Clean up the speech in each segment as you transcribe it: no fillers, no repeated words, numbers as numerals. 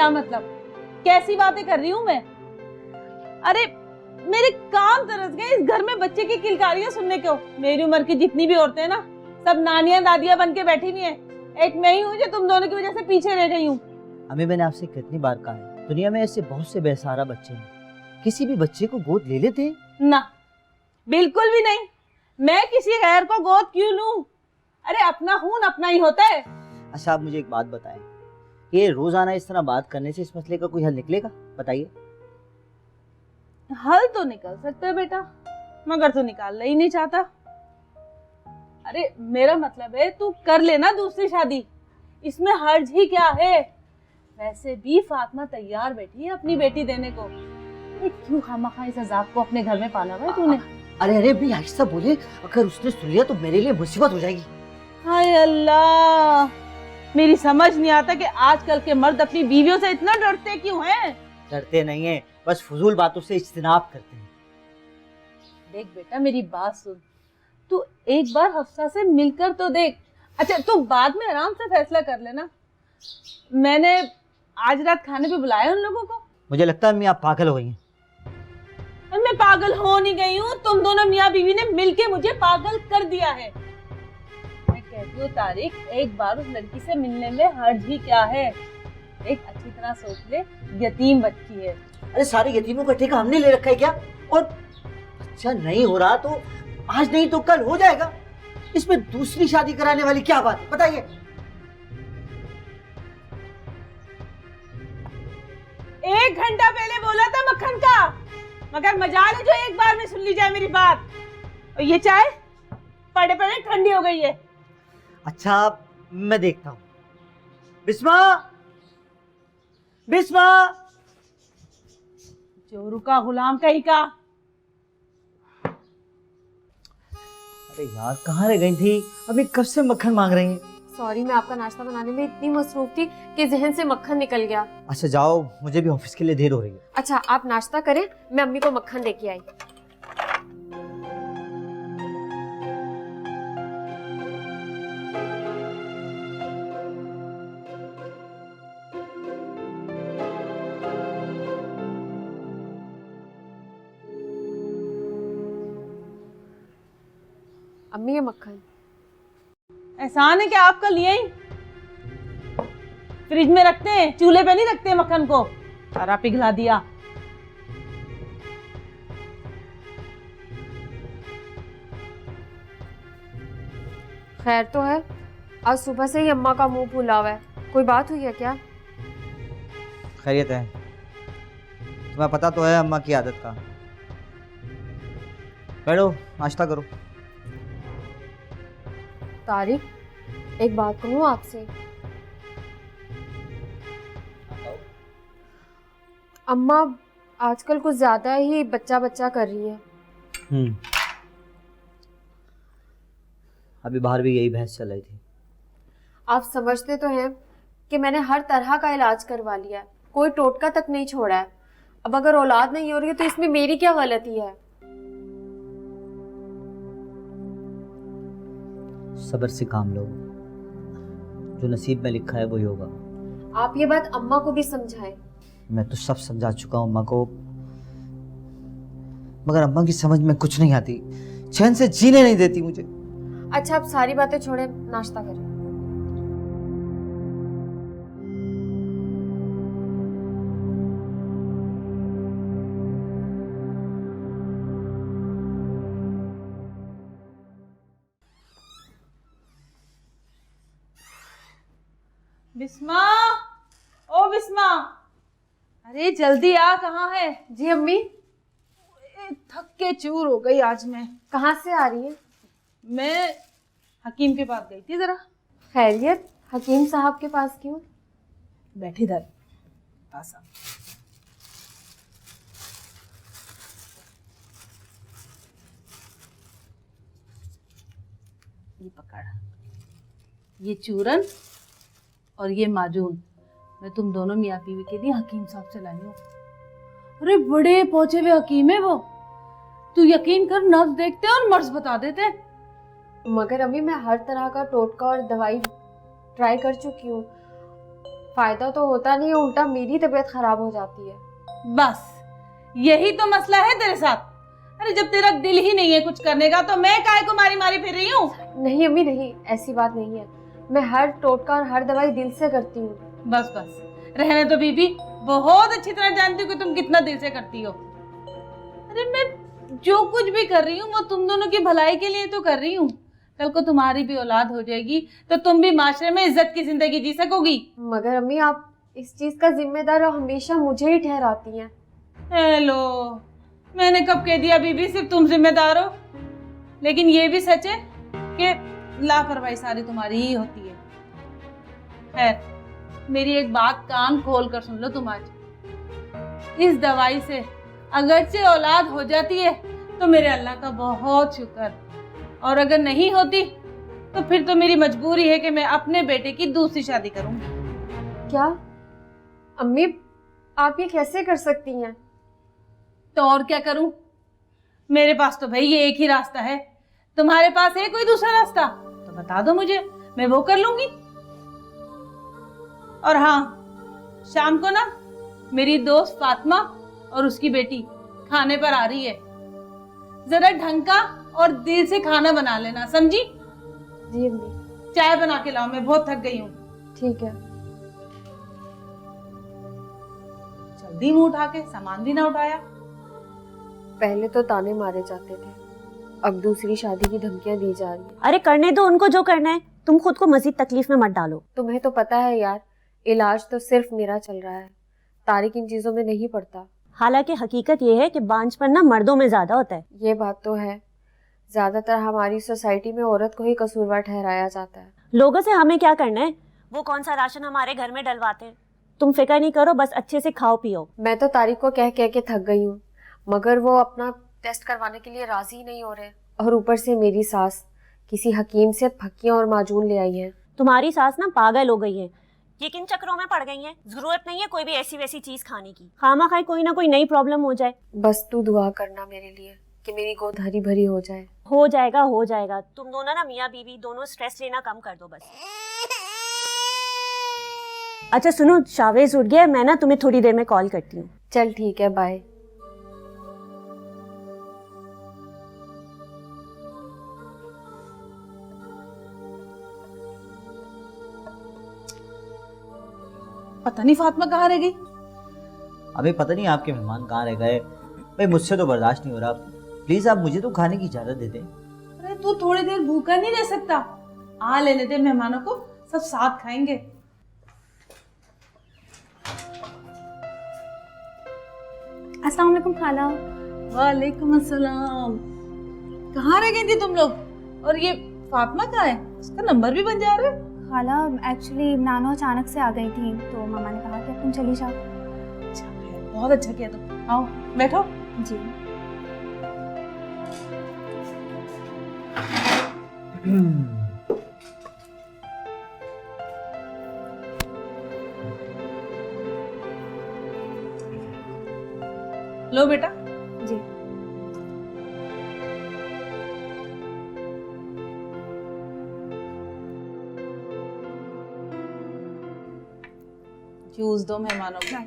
क्या मतलब? कैसी बातें कर रही हूँ मैं? अरे मेरे कान तरस गए इस घर में बच्चे की किलकारियां सुनने को। मेरी उम्र की जितनी भी औरतें ना, सब नानियां दादियां बन के बैठी हुई हैं। एक मैं ही हूँ जो तुम दोनों की वजह से पीछे रह गई हूँ। अम्मी, मैंने आपसे कितनी बार कहा है, दुनिया में ऐसे बहुत से बेसहारा बच्चे हैं, किसी भी बच्चे को गोद ले लेते हैं। ना, बिल्कुल भी नहीं। मैं किसी गैर को गोद क्यों लूं? अरे अपना खून अपना ही होता है। अच्छा, आप मुझे एक बात बताएं, ये रोजाना इस तरह बात करने से इस मसले का कोई हल निकलेगा? बताइए। हल तो निकल सकता है बेटा, मगर तू निकालना ही नहीं चाहता। अरे मेरा मतलब है तू कर लेना दूसरी शादी, इसमें हर्ज ही क्या है? वैसे भी फातिमा तैयार बैठी है अपनी बेटी देने को। ये क्यों खामखा इस अजाब को अपने घर में पाला हुआ है तूने? अरे अरे भी आहिस्ता बोले, अगर उसने सुन लिया तो मेरे लिए मुसीबत हो जाएगी। हाय अल्लाह, मेरी समझ नहीं आता कि आजकल के मर्द अपनी बीवियों से इतना डरते क्यों हैं? डरते नहीं है, बस फजूल बातों से इज्तिनाब करते हैं। देख बेटा मेरी बात सुन, तू एक बार हफ्सा से मिलकर तो देख। अच्छा तू बाद में आराम से फैसला कर लेना। मैंने आज रात खाने पे बुलाया उन लोगों को। मुझे लगता है अम्मी आप पागल हो गई हैं। मैं पागल हो नहीं गई हूँ, तुम दोनों मियाँ बीवी ने मिलके मुझे पागल कर दिया है। मैं कहती हूँ तारिक, एक बार उस लड़की से मिलने में हर्ज ही क्या है? एक अच्छी तरह सोच ले, यतीम बच्ची है। अरे सारे यतीमों का ठेका हमने ले रखा है क्या? और बच्चा नहीं हो रहा तो आज नहीं तो कल हो जाएगा, इसमें दूसरी शादी कराने वाली क्या बात है? बताइए। एक घंटा पहले बोला था मक्खन का, मगर मजाल है जो एक बार में सुन ली जाए मेरी बात। और ये चाय पड़े पड़े ठंडी हो गई है। अच्छा मैं देखता हूँ। बिस्मा, बिस्मा। चोरू का गुलाम कहीं का। अरे यार कहाँ रह गई थी? अभी कब से मक्खन मांग रही हैं। सॉरी, मैं आपका नाश्ता बनाने में इतनी मसरूफ थी कि जहन से मक्खन निकल गया। अच्छा जाओ, मुझे भी ऑफिस के लिए देर हो रही है। अच्छा आप नाश्ता करें, मैं अम्मी को मक्खन लेके आई। अम्मी ये मक्खन। एहसान है कि आपका लिए ही फ्रिज में रखते हैं, चूल्हे पे नहीं रखते मक्खन को। सारा पिघला दिया। खैर तो है, आज सुबह से ही अम्मा का मुंह फूला हुआ है। कोई बात हुई है क्या? खैरियत है? तुम्हें पता तो है अम्मा की आदत का। बैठो, नाश्ता करो। तारिक, एक बात कहूँ आपसे। अम्मा आजकल कुछ ज्यादा ही बच्चा बच्चा कर रही है। अभी बाहर भी यही बहस चल रही थी। आप समझते तो हैं कि मैंने हर तरह का इलाज करवा लिया है, कोई टोटका तक नहीं छोड़ा है। अब अगर औलाद नहीं हो रही है तो इसमें मेरी क्या गलती है? सब्र से काम लो, जो नसीब में लिखा है वही होगा। आप ये बात अम्मा को भी समझाएं। मैं तो सब समझा चुका हूँ अम्मा को, मगर अम्मा की समझ में कुछ नहीं आती, चैन से जीने नहीं देती मुझे। अच्छा आप सारी बातें छोड़ें, नाश्ता करें। बिस्मा, ओ बिस्मा, अरे जल्दी आ। कहाँ है? जी अम्मी। थक के चूर हो गई आज मैं। कहाँ से आ रही है? मैं हकीम के पास गई थी जरा। खैरियत? हकीम साहब के पास क्यों? बैठी दर पास आ। ये पकड़, ये चूरन और ये माजून मैं तुम दोनों मियाँ बीवी के लिए हकीम साहब से लाई हूँ। अरे बड़े पहुंचे हुए हकीम है वो, तू यकीन कर नब्ज देखते और मर्ज बता देते। मगर अम्मी मैं हर तरह का टोटका और दवाई ट्राई कर चुकी हूँ, फायदा तो होता नहीं है, उल्टा मेरी तबीयत खराब हो जाती है। बस यही तो मसला है तेरे साथ। अरे जब तेरा दिल ही नहीं है कुछ करने का तो मैं काहे को मारी मारी फिर रही हूँ। नहीं अम्मी नहीं, ऐसी बात नहीं है। मैं हर टोटका और हर दवाई दिल से करती हूँ। बस बस रहने तो बीबी, बहुत अच्छी तरह जानती हूँ कि तुम कितना दिल से करती हो। अरे मैं जो कुछ भी कर रही हूँ वो तुम दोनों की भलाई के लिए तो कर रही हूँ। कल को तुम्हारी भी औलाद हो जाएगी तो तुम भी माशरे में इज्जत की जिंदगी जी सकोगी। मगर अम्मी आप इस चीज का जिम्मेदार हमेशा मुझे ही ठहराती हैं। हेलो, मैंने कब कह दिया बीबी सिर्फ तुम जिम्मेदार हो। लेकिन ये भी सच है कि लापरवाही सारी तुम्हारी ही होती है। खैर, मेरी एक बात कान खोल कर सुन लो तुम आज। इस दवाई से अगरचे औलाद हो जाती है तो मेरे अल्लाह का बहुत शुक्र, और अगर नहीं होती तो फिर तो मेरी मजबूरी है कि मैं अपने बेटे की दूसरी शादी करूंगी। क्या अम्मी आप ये कैसे कर सकती हैं? तो और क्या करूं? मेरे पास तो भाई ये एक ही रास्ता है। तुम्हारे पास है कोई दूसरा रास्ता तो बता दो मुझे, मैं वो कर लूंगी। और हाँ, शाम को ना मेरी दोस्त फातिमा और उसकी बेटी खाने पर आ रही है। जरा ढंग का और दिल से खाना बना लेना, समझी? जी अम्मी। चाय बना के लाओ, मैं बहुत थक गई हूँ। ठीक है। जल्दी मुंह उठा के सामान भी ना उठाया। पहले तो ताने मारे जाते थे, अब दूसरी शादी की धमकियां दी जा रही है। अरे करने दो उनको जो करना है, तुम खुद को मजीद तकलीफ में मत डालो। तुम्हें तो पता है यार, इलाज तो सिर्फ मेरा चल रहा है, तारिक इन चीजों में नहीं पड़ता। हालांकि हकीकत ये है कि बांझपन ना मर्दों में ज्यादा होता है। ये बात तो है, ज्यादातर हमारी सोसाइटी में औरत को ही कसूरवार ठहराया जाता है। लोगों से हमें क्या करना है, वो कौन सा राशन हमारे घर में डलवाते हैं। तुम फिक्र नहीं करो, बस अच्छे से खाओ पियो। मैं तो तारिक को कह कह के थक गई हूँ, मगर वो अपना टेस्ट करवाने के लिए राजी नहीं हो रहे। और ऊपर से मेरी सास किसी हकीम से फक्कियां और माजून ले आई है। तुम्हारी सास ना पागल हो गई है, ये किन चक्रों में पड़ गई है। जरूरत नहीं है कोई भी ऐसी वैसी चीज खाने की, खामा खाए कोई ना कोई नई प्रॉब्लम हो जाए। बस तू दुआ करना मेरे लिए कि मेरी गोद हरी भरी हो जाए। हो जाएगा हो जाएगा। तुम दोनों ना मियाँ बीवी दोनों स्ट्रेस लेना कम कर दो बस। अच्छा सुनो, शावेज उठ गया, मैं ना तुम्हें थोड़ी देर में कॉल करती हूँ। चल ठीक है, बाय। पता नहीं फातिमा कहाँ रह गई। अबे पता नहीं आपके मेहमान कहाँ रह गए। भाई मुझसे तो बर्दाश्त नहीं हो रहा। प्लीज आप मुझे तो खाने की इजाजत दे दें। अरे तू थोड़ी देर भूखा नहीं रह सकता? आ लेने दे मेहमानों को, सब साथ खाएंगे। अस्सलाम वालेकुम खाला। वालेकुम अस्सलाम। कहाँ रह गई थी तुम लोग? और ये फातिमा कहाँ है? उसका नंबर भी बन जा रहा है। खाला एक्चुअली नानो अचानक से आ गई थी तो मामा ने कहा कि अब तुम चली जाओ। अच्छा है, बहुत अच्छा किया तुम। आओ बैठो। जी। लो बेटा। जी। जूस दो मेहमानों को।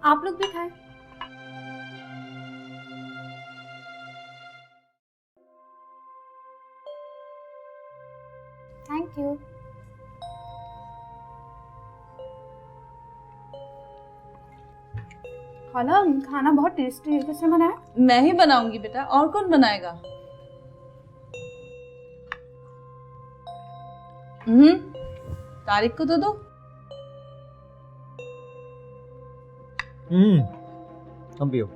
आप लोग भी खाएं। Thank you. खाला खाना बहुत टेस्टी है, किसने बनाया? मैं ही बनाऊंगी बेटा, और कौन बनाएगा? तारिक को तो दो। तुम पियो।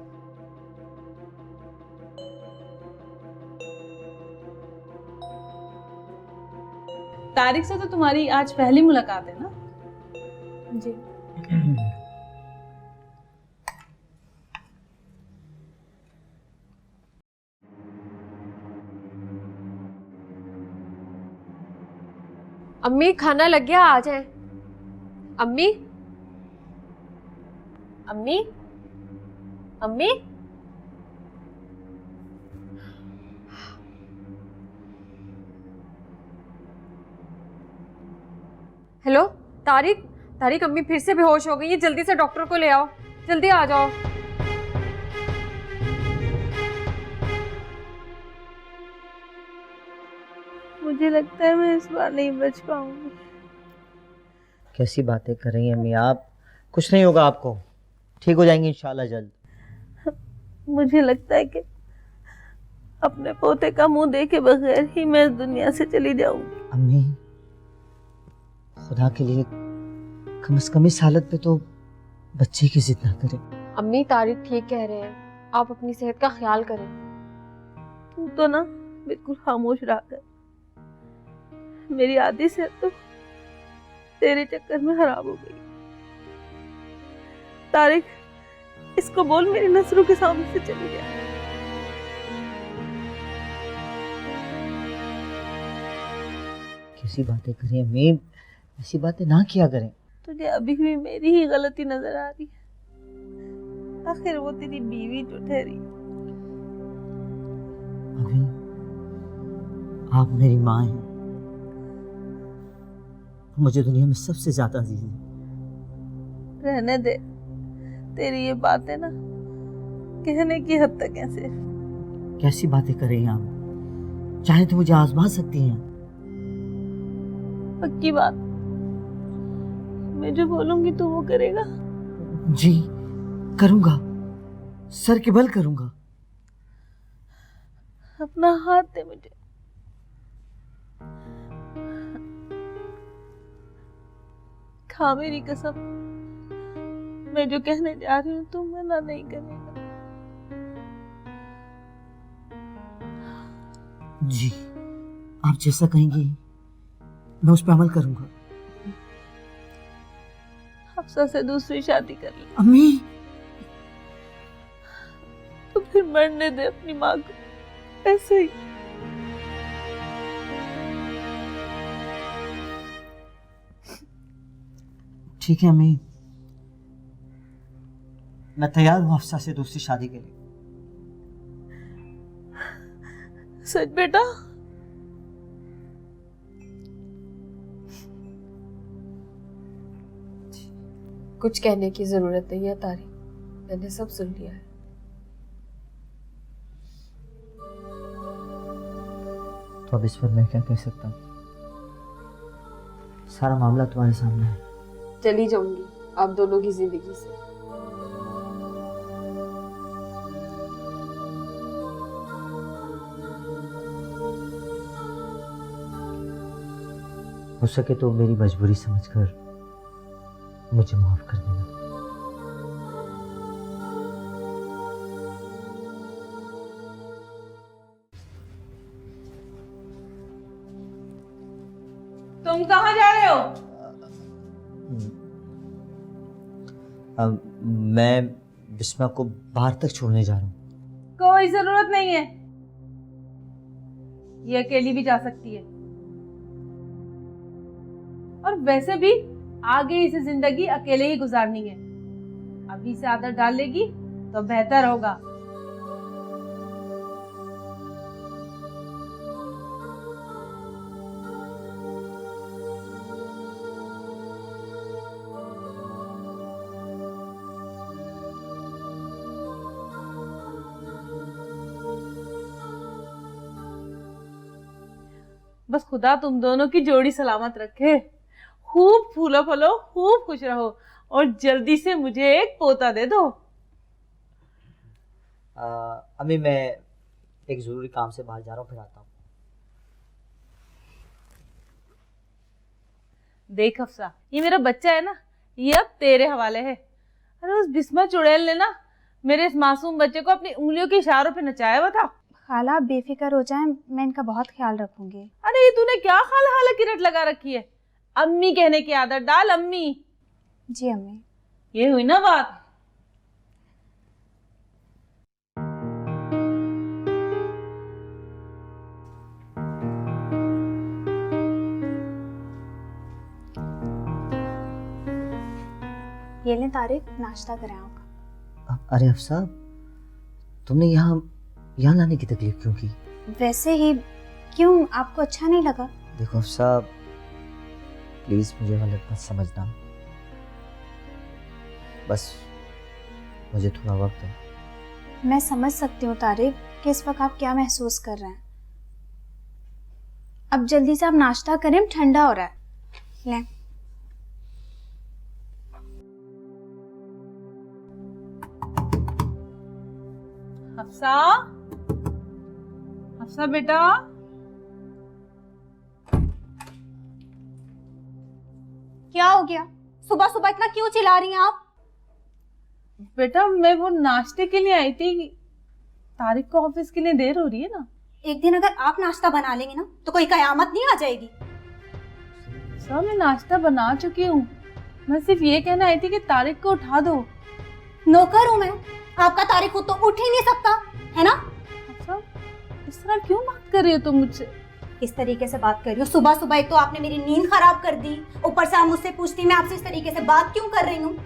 तारिक से तो तुम्हारी आज पहली मुलाकात है ना? जी। अम्मी खाना लग गया, आ जाए। अम्मी अम्मी अम्मी हेलो तारिक, तारिक, अम्मी फिर से बेहोश हो गई है, जल्दी से डॉक्टर को ले आओ, जल्दी आ जाओ। मुझे लगता है मैं इस बार नहीं बच पाऊंगी। कैसी बातें कर रही हैं अम्मी आप? कुछ नहीं होगा आपको, ठीक हो जाएंगी इंशाल्लाह जल्द। मुझे लगता है कि अपने पोते का मुंह देखे बगैर ही मैं इस दुनिया से चली जाऊंगी। अम्मी, खुदा के लिए कम से कम इस हालत पे तो बच्चे की जिद ना करें। अम्मी, तारिक ठीक कह रहे हैं, आप अपनी सेहत का ख्याल करें। तू तो ना बिल्कुल खामोश रहा कर। मेरी आधी सेहत तो तेरे चक्कर में खराब हो गई। तारिक, इसको बोल मेरी नजरों के सामने से चली जाए। कैसी बातें करें अम्मी, ऐसी बातें ना किया करें। तुझे अभी भी मेरी ही गलती नजर आ रही है। आखिर वो तेरी बीवी जो ठहरी। अम्मी, आप मेरी माँ हैं, मुझे दुनिया में सबसे ज्यादा अजीज है। रहने दे, तेरी ये बातें ना कहने की हद तक है सिर्फ। कैसी बातें कर रही हैं आप? चाहे तो मुझे आजमा सकती हैं। पक्की बात, मैं जो बोलूंगी तो वो करेगा। जी करूंगा, सर के बल करूंगा। अपना हाथ दे मुझे। खा मेरी कसम, मैं जो कहने जा रही हूँ तुम मना नहीं करेगा। जी, आप जैसा कहेंगी मैं उस पर अमल करूंगा। हफ्सा से दूसरी शादी कर ली अम्मी, तो फिर मरने दे अपनी माँ को ऐसे ही। ठीक है अम्मी, मैं तैयार हूँ हफ्सा से दूसरी शादी के लिए। सच बेटा? कुछ कहने की जरूरत नहीं है तारिक, मैंने सब सुन लिया है। तो अब इस पर मैं क्या कह सकता हूँ? सारा मामला तुम्हारे सामने है। चली जाऊंगी आप दोनों की जिंदगी से। हो सके तो मेरी मजबूरी समझकर मुझे माफ कर देना। तुम कहाँ जा रहे हो? मैं बिस्मा को बाहर तक छोड़ने जा रहा हूँ। कोई जरूरत नहीं है, ये अकेली भी जा सकती है। और वैसे भी आगे इसे जिंदगी अकेले ही गुजारनी है। अभी से आदत डाल लेगी तो बेहतर होगा। बस खुदा तुम दोनों की जोड़ी सलामत रखे। खूब फूलो फलो, खूब खुश रहो और जल्दी से मुझे एक पोता दे दो। अम्मी, मैं एक जरूरी काम से बाहर जा रहा हूँ, फिर आता हूँ। देख हफ्सा, ये मेरा बच्चा है ना, ये अब तेरे हवाले है। अरे उस बिस्मा चुड़ैल ने ना मेरे इस मासूम बच्चे को अपनी उंगलियों के इशारों पे नचाया हुआ था। खाला, आप बेफिक्र हो जाएं, मैं इनका बहुत ख्याल रखूंगी। अरे ये तूने क्या खाला खाला की रट लगा रखी है? अम्मी कहने की आदत डाल, अम्मी। जी अम्मी। ये हुई ना बात। ये लें तारिक, नाश्ता करें आप। अरे अफसा, तुमने यहाँ लाने की तकलीफ क्यों की? वैसे ही। क्यों, आपको अच्छा नहीं लगा? देखो अफसा, प्लीज मुझे गलत मत समझना। बस मुझे थोड़ा वक्त है। मैं समझ सकती हूँ तारिक कि इस वक्त आप क्या महसूस कर रहे हैं। अब जल्दी से आप नाश्ता करें, ठंडा हो रहा है। लें। हफ्सा, हफ्सा बेटा, क्या हो गया? सुबह सुबह इतना क्यों चिल्ला रही हैं आप? बेटा मैं वो नाश्ते के लिए आई थी। तारिक को ऑफिस के लिए देर हो रही है ना। एक दिन अगर आप नाश्ता बना लेंगे ना तो कोई कयामत नहीं आ जाएगी। सर मैं नाश्ता बना चुकी हूँ। मैं सिर्फ ये कहना आई थी कि तारिक को उठा दो। नौकर हूँ मैं, आपका तारिक खुद तो उठ ही नहीं सकता है ना। अच्छा, इस तरह क्यों बात कर रही हो तुम मुझसे? इस तरीके से बात कर रही हो? सुबह सुबह एक तो आपने मेरी नींद खराब कर दी, ऊपर से आप मुझसे पूछती मैं आपसे इस तरीके से बात क्यों कर रही हूँ।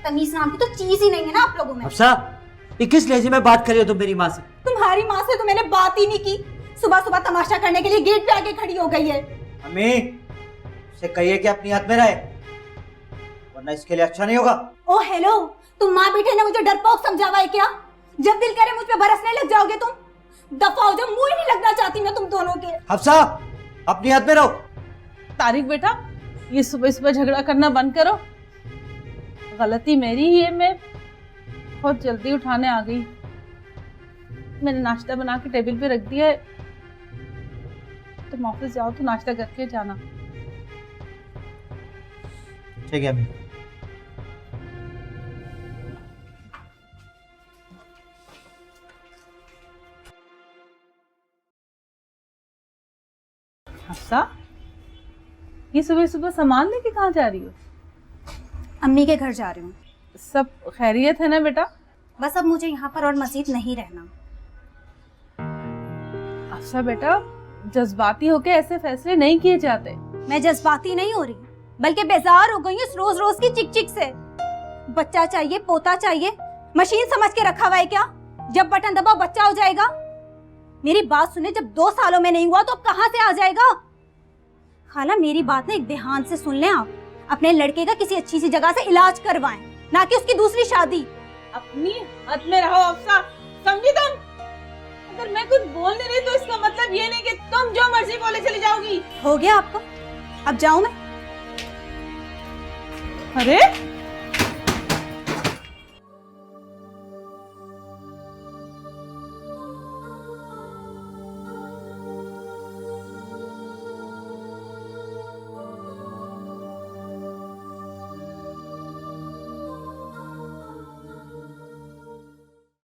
तमीज नाम की तो चीज ही नहीं है ना आप लोगों में। हफ्सा, ये किस लहजे में बात कर रही हो तुम मेरी माँ से? तुम्हारी माँ से तो मैंने बात ही नहीं की। सुबह सुबह तमाशा करने के लिए गेट पे आके खड़ी हो गई है। अम्मी, उसे कहिए कि अपनी हाथ में रहे, वरना इसके लिए अच्छा नहीं होगा। ओ हेलो, तुम माँ बेटे ने मुझे डरपोक समझा हुआ है क्या? जब दिल करे मुझ पे बरसने लग जाओगे तुम। दफा हो जाओ, मुंह ही नहीं लगना चाहती मैं तुम दोनों के। हफ्सा, अपनी हाथ में रहो। तारिक बेटा, ये सुबह सुबह झगड़ा करना बंद करो। गलती मेरी ही है, मैं बहुत जल्दी उठाने आ गई। मैंने नाश्ता बना के टेबल पे रख दिया है। तुम ऑफिस जाओ तो नाश्ता करके जाना। ठीक है अम्मी। हफ्सा, ये सुबह सुबह सामान लेके कहाँ जा रही हो? अम्मी के घर जा रही हूँ। सब खैरियत है ना बेटा? बस अब मुझे यहाँ पर और मजीद नहीं रहना। अच्छा बेटा, जज्बाती होके ऐसे फैसले नहीं किए जाते। मैं जज्बाती नहीं हो रही, बल्कि बेजार हो गई हूँ रोज रोज की चिक चिक से। बच्चा चाहिए, पोता चाहिए, मशीन समझ के रखा हुआ है क्या? जब बटन दबाओ बच्चा हो जाएगा। मेरी बात सुने, जब 2 सालों में नहीं हुआ तो अब कहाँ से आ जाएगा? खाला मेरी बात ना एक ध्यान से सुन लें आप। अपने लड़के का किसी अच्छी सी जगह से इलाज करवाएं, ना कि उसकी दूसरी शादी। अपनी हद में रहो अफसा, समझी तुम? अगर मैं कुछ बोल नहीं रही तो इसका मतलब ये नहीं कि तुम जो मर्जी बोले चली जाओगी। हो गया आपको? अब जाऊं मैं? अरे